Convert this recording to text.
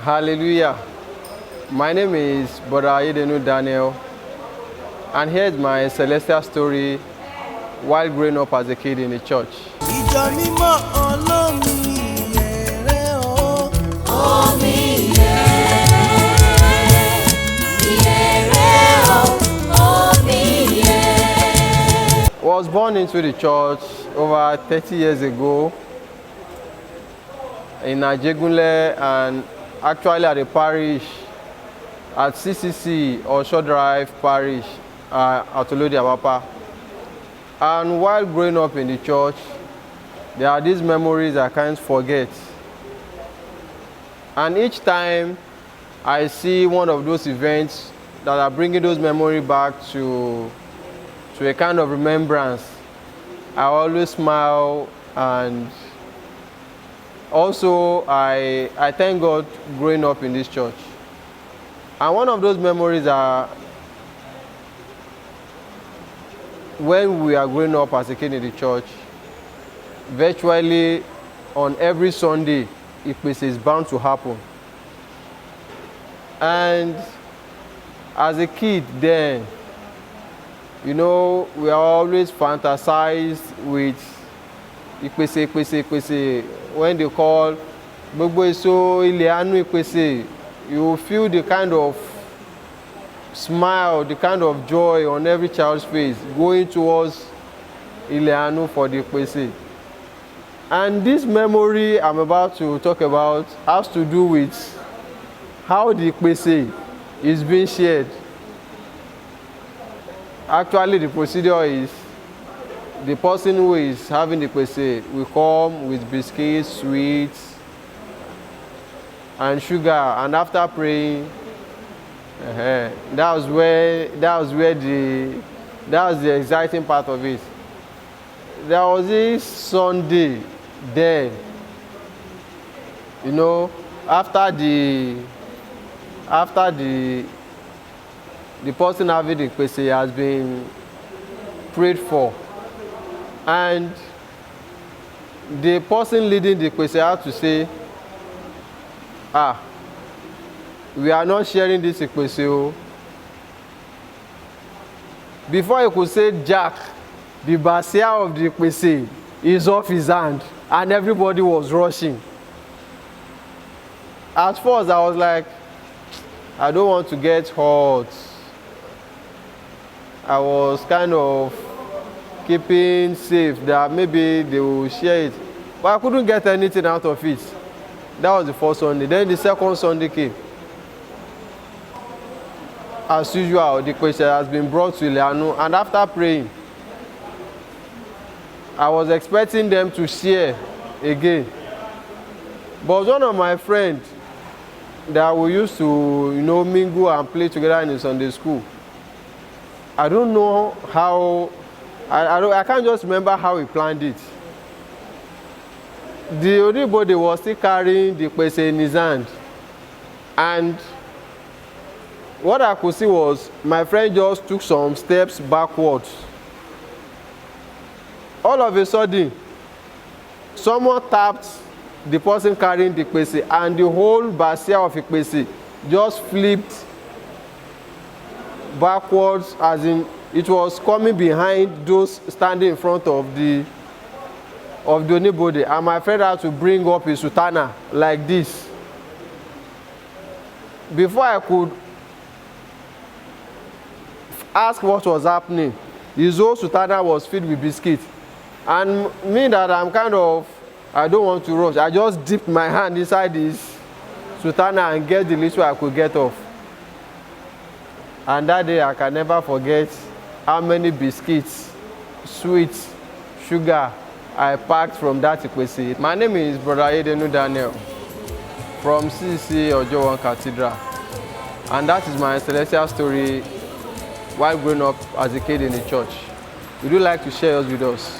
Hallelujah. My name is Brother Ayedenu Daniel, and here's my celestial story while growing up as a kid in the church. I was born into the church over 30 years ago in Ajegunle, and actually at a parish at CCC or Shore Drive Parish at Olodi Abapa. And while growing up in the church, there are these memories I can't forget. And each time I see one of those events that are bringing those memories back to a kind of remembrance, I always smile. And also I thank God growing up in this church. And one of those memories are when we are growing up as a kid in the church, virtually on every Sunday, Ipese is bound to happen. And as a kid then, we are always fantasized with Ipese. When they call Gbogbo Eso Ile Anu Ipese, you feel the kind of smile, the kind of joy on every child's face going towards Ile Anu for the Ipese. And this memory I'm about to talk about has to do with how the Ipese is being shared. Actually, the procedure is the person who is having the Ipese will come with biscuits, sweets, and sugar, and after praying, that was the exciting part of it. There was this Sunday then, after the person having the Ipese has been prayed for, and the person leading the Ipese had to say, we are not sharing this Ipese. Before he could say Jack, the basia of the Ipese is off his hand, and everybody was rushing. At first I was like, I don't want to get hurt. I was kind of keeping safe that maybe they will share it, but I couldn't get anything out of it. That was the first Sunday. Then the second Sunday came. As usual, the Ipese has been brought to Ile Anu, and after praying, I was expecting them to share again. But one of my friends that we used to mingle and play together in the Sunday school, I don't know how, I can't just remember how he planned it. The Onibode was still carrying the Ipese in his hand, and what I could see was my friend just took some steps backwards. All of a sudden, someone tapped the person carrying the Ipese, and the whole basia of Ipese just flipped backwards, as in it was coming behind those standing in front of the Onibode, and my friend had to bring up his sutana like this. Before I could ask what was happening, his whole sutana was filled with biscuits. And me, that I don't want to rush, I just dipped my hand inside his sutana and get the little I could get off. And that day I can never forget how many biscuits, sweets, sugar I packed from that Ipese. My name is Brother Ayedenu Daniel from CCC Ojo Cathedral, and that is my celestial story while growing up as a kid in the church. Would you like to share yours with us?